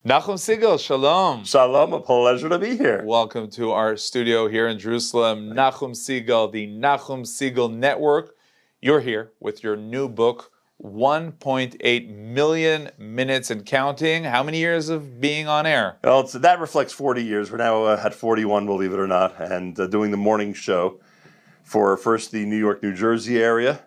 Nachum Segal, shalom. Shalom, a pleasure to be here. Welcome to our studio here in Jerusalem. Nachum Segal, the Nachum Segal Network. You're here with your new book, 1.8 million minutes and counting. How many years of being on air? Well, that reflects 40 years. We're now at 41, believe it or not, and doing the morning show for first the New York, New Jersey area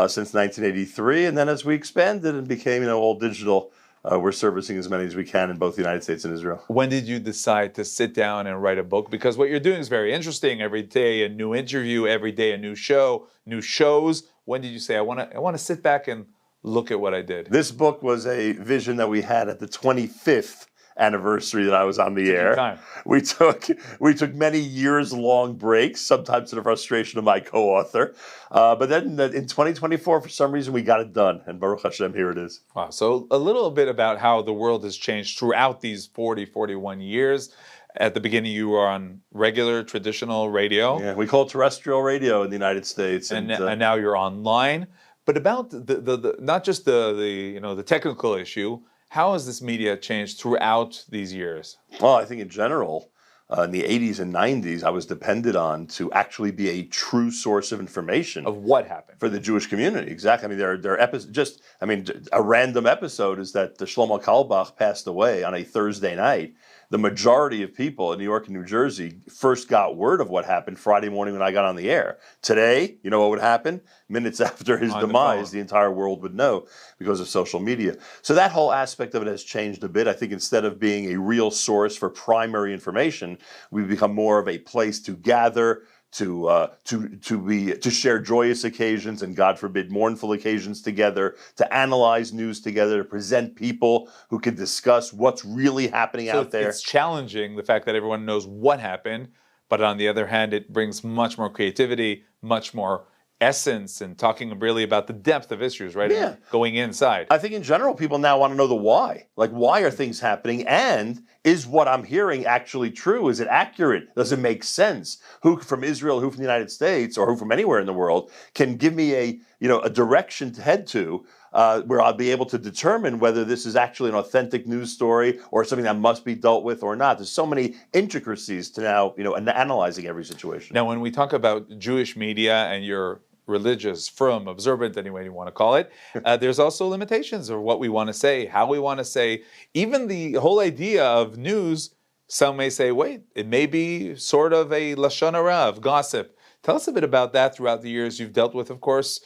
since 1983, and then as we expanded and became all digital, we're servicing as many as we can in both the United States and Israel. When did you decide to sit down and write a book? Because what you're doing is very interesting. Every day a new interview, every day a new show, new shows. When did you say, I want to sit back and look at what I did? This book was a vision that we had at the 25th anniversary that I was on the air. Time. We took many years-long breaks, sometimes to the frustration of my co-author. But then in 2024, for some reason, we got it done. And Baruch Hashem, here it is. Wow. So a little bit about how the world has changed throughout these 41 years. At the beginning, you were on regular, traditional radio. Yeah, we call it terrestrial radio in the United States. And now you're online. But about the not just the technical issue, how has this media changed throughout these years? Well, I think in general, in the 80s and 90s, I was depended on to actually be a true source of information. Of what happened? For the Jewish community, exactly. I mean, there are episodes, a random episode is that the Shlomo Carlebach passed away on a Thursday night. The majority of people in New York and New Jersey first got word of what happened Friday morning when I got on the air. Today, you know what would happen? Minutes after his demise, the entire world would know because of social media. So that whole aspect of it has changed a bit. I think instead of being a real source for primary information, we've become more of a place to gather, to share joyous occasions and, God forbid, mournful occasions together, to analyze news together, to present people who can discuss what's really happening out there. It's challenging, the fact that everyone knows what happened, but on the other hand, it brings much more creativity, much more essence, and talking really about the depth of issues, right? Yeah. And going inside. I think in general, people now want to know the why. Like, why are things happening? And is what I'm hearing actually true? Is it accurate? Does it make sense? Who from Israel, who from the United States, or who from anywhere in the world can give me a direction to head to where I'll be able to determine whether this is actually an authentic news story or something that must be dealt with or not. There's so many intricacies to now, analyzing every situation. Now, when we talk about Jewish media and your religious, firm, observant, any way you want to call it, there's also limitations of what we want to say, how we want to say. Even the whole idea of news, some may say, wait, it may be sort of a lashon hara, of gossip. Tell us a bit about that throughout the years you've dealt with, of course,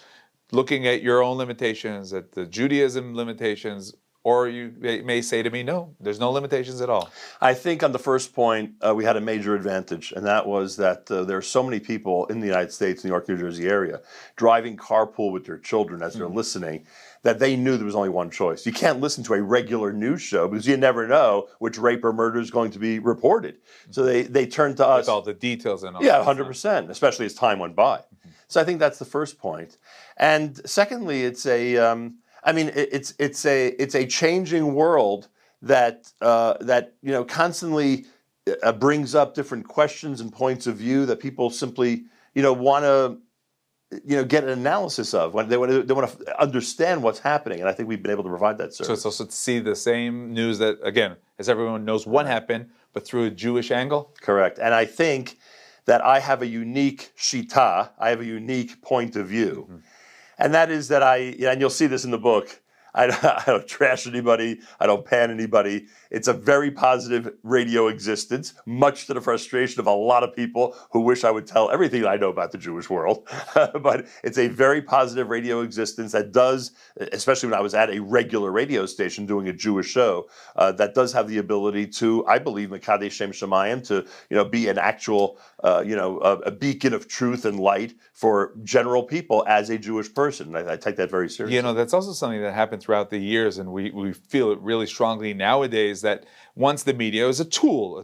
looking at your own limitations, at the Judaism limitations, or you may say to me, no, there's no limitations at all. I think on the first point, we had a major advantage, and that was that there are so many people in the United States, New York, New Jersey area, driving carpool with their children as they're listening, that they knew there was only one choice. You can't listen to a regular news show because you never know which rape or murder is going to be reported. So they turned to us. With all the details and all. Yeah, 100%, especially as time went by. So I think that's the first point. And secondly, it's a changing world that constantly brings up different questions and points of view that people simply want to get an analysis of when they want to understand what's happening. And I think we've been able to provide that service. So it's also to see the same news that, again, as everyone knows what happened, but through a Jewish angle. Correct. And I think that I have a unique shita, I have a unique point of view. And that is that and you'll see this in the book, I don't trash anybody. I don't pan anybody. It's a very positive radio existence, much to the frustration of a lot of people who wish I would tell everything I know about the Jewish world. But it's a very positive radio existence that does, especially when I was at a regular radio station doing a Jewish show, that does have the ability to, I believe, Mekadesh Shem Shemayim, to be an actual, a beacon of truth and light for general people as a Jewish person. I take that very seriously. That's also something that happened throughout the years, and we feel it really strongly nowadays, that once the media is a tool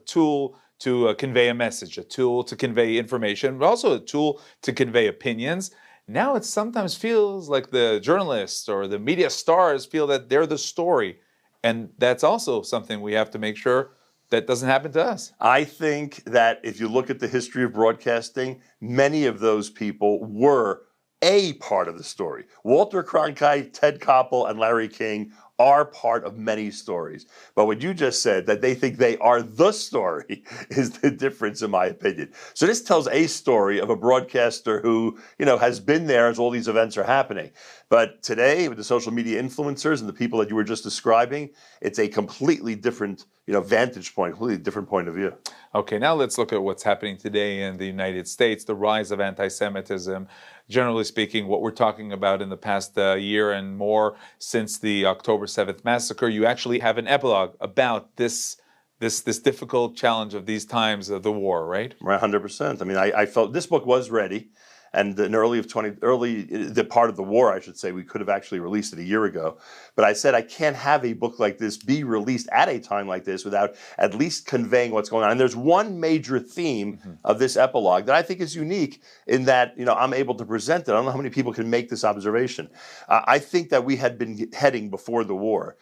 to convey a message, a tool to convey information, but also a tool to convey opinions. Now it sometimes feels like the journalists or the media stars feel that they're the story. And that's also something we have to make sure that doesn't happen to us. I think that if you look at the history of broadcasting, many of those people were a part of the story. Walter Cronkite, Ted Koppel, and Larry King are part of many stories. But what you just said, that they think they are the story, is the difference in my opinion. So this tells a story of a broadcaster who, has been there as all these events are happening. But today, with the social media influencers and the people that you were just describing, it's a completely different, vantage point, completely different point of view. Okay, now let's look at what's happening today in the United States, the rise of anti-Semitism. Generally speaking, what we're talking about in the past year and more since the October 7th massacre, you actually have an epilogue about this difficult challenge of these times of the war, right? Right, 100%. I mean, I felt this book was ready. And in the part of the war, I should say, we could have actually released it a year ago. But I said I can't have a book like this be released at a time like this without at least conveying what's going on. And there's one major theme of this epilogue that I think is unique in that, I'm able to present it. I don't know how many people can make this observation. I think that we had been heading before the war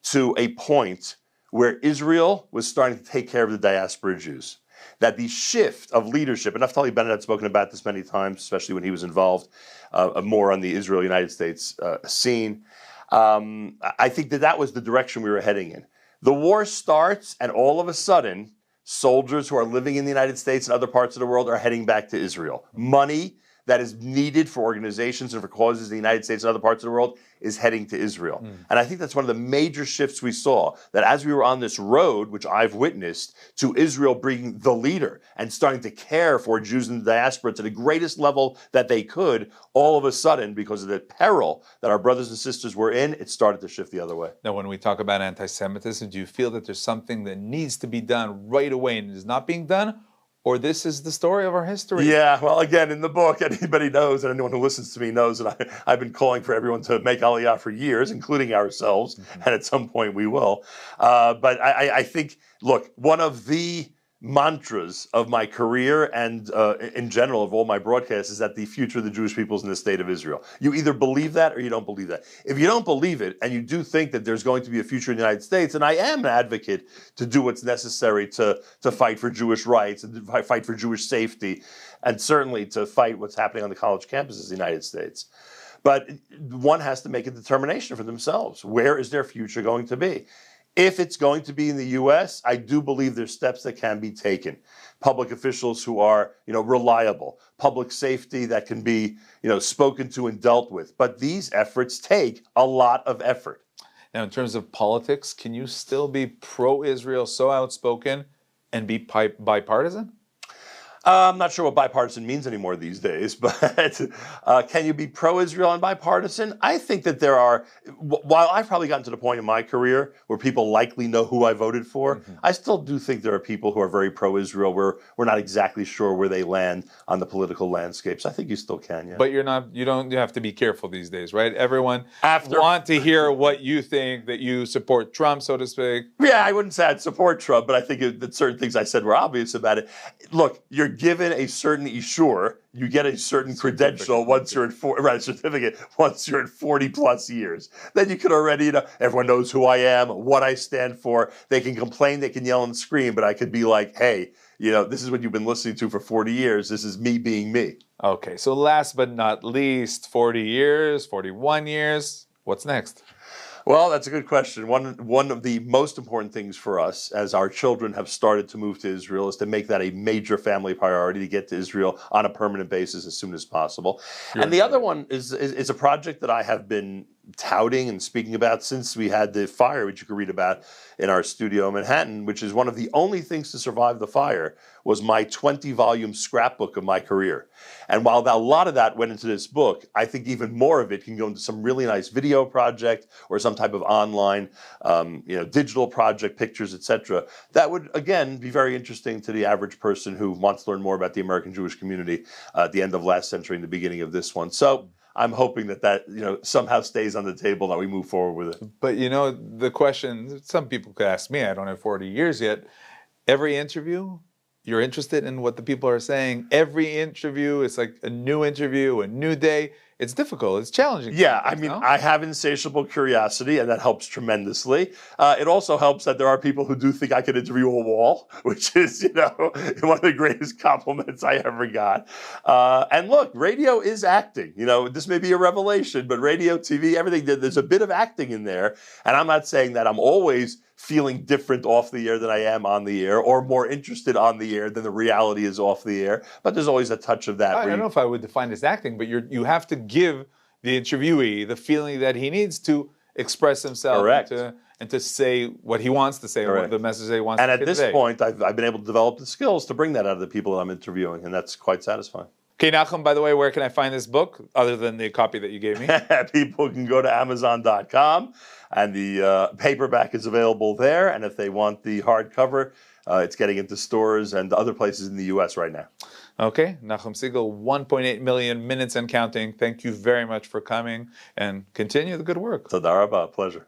to a point where Israel was starting to take care of the diaspora Jews. That the shift of leadership, and Naftali Bennett had spoken about this many times, especially when he was involved more on the Israel-United States scene. I think that was the direction we were heading in. The war starts, and all of a sudden, soldiers who are living in the United States and other parts of the world are heading back to Israel. Money that is needed for organizations and for causes in the United States and other parts of the world is heading to Israel. And I think that's one of the major shifts we saw, that as we were on this road, which I've witnessed, to Israel being the leader and starting to care for Jews in the diaspora to the greatest level that they could, all of a sudden, because of the peril that our brothers and sisters were in, it started to shift the other way. Now, when we talk about anti-Semitism, do you feel that there's something that needs to be done right away and is not being done? Or this is the story of our history? Yeah, well, again, in the book, anybody knows, and anyone who listens to me knows that I've been calling for everyone to make Aliyah for years, including ourselves, and at some point we will. But I think, look, one of the mantras of my career and in general of all my broadcasts is that the future of the Jewish people is in the state of Israel. You either believe that or you don't believe that. If you don't believe it and you do think that there's going to be a future in the United States, and I am an advocate to do what's necessary to fight for Jewish rights and to fight for Jewish safety, and certainly to fight what's happening on the college campuses of the United States. But one has to make a determination for themselves. Where is their future going to be? If it's going to be in the U.S., I do believe there's steps that can be taken. Public officials who are, reliable, public safety that can be, spoken to and dealt with. But these efforts take a lot of effort. Now, in terms of politics, can you still be pro-Israel, so outspoken, and be bipartisan? I'm not sure what bipartisan means anymore these days, but can you be pro-Israel and bipartisan? I think that there are, while I've probably gotten to the point in my career where people likely know who I voted for, I still do think there are people who are very pro-Israel where we're not exactly sure where they land on the political landscape. So I think you still can, yeah. But you have to be careful these days, right? Everyone want to hear what you think, that you support Trump, so to speak. Yeah, I wouldn't say I'd support Trump, but I think that certain things I said were obvious about it. Look, you're given a certain issur, you get a certain credential once you're at certificate once you're at 40 plus years. Then you can already, everyone knows who I am, what I stand for. They can complain, they can yell and scream, but I could be like, hey, this is what you've been listening to for 40 years. This is me being me. Okay, so last but not least, 40 years, 41 years, what's next? Well, that's a good question. One of the most important things for us as our children have started to move to Israel is to make that a major family priority, to get to Israel on a permanent basis as soon as possible. Sure. And the other one is a project that I have been touting and speaking about since we had the fire, which you can read about in our studio in Manhattan, which is one of the only things to survive the fire, was my 20-volume scrapbook of my career. And while a lot of that went into this book, I think even more of it can go into some really nice video project or some type of online, digital project, pictures, etc. That would, again, be very interesting to the average person who wants to learn more about the American Jewish community at the end of last century and the beginning of this one. So I'm hoping that somehow stays on the table, that we move forward with it. But the question, some people could ask me, I don't have 40 years yet. Every interview, you're interested in what the people are saying. Every interview, it's like a new interview, a new day. it's difficult. It's challenging. Yeah, I sometimes, mean, no? I have insatiable curiosity, and that helps tremendously. It also helps that there are people who do think I could interview a wall, which is, one of the greatest compliments I ever got. And look, radio is acting. This may be a revelation, but radio, TV, everything, there's a bit of acting in there. And I'm not saying that I'm always feeling different off the air than I am on the air, or more interested on the air than the reality is off the air. But there's always a touch of that. I don't know if I would define it as acting, but you have to give the interviewee the feeling that he needs to express himself. Correct. And to say what he wants to say, or what the message that he wants to convey. And at this point, I've been able to develop the skills to bring that out of the people that I'm interviewing, and that's quite satisfying. Okay, Nachum, by the way, where can I find this book, other than the copy that you gave me? People can go to Amazon.com, and the paperback is available there. And if they want the hardcover, it's getting into stores and other places in the U.S. right now. Okay, Nachum Segal, 1.8 million minutes and counting. Thank you very much for coming, and continue the good work. Toda rabah, pleasure.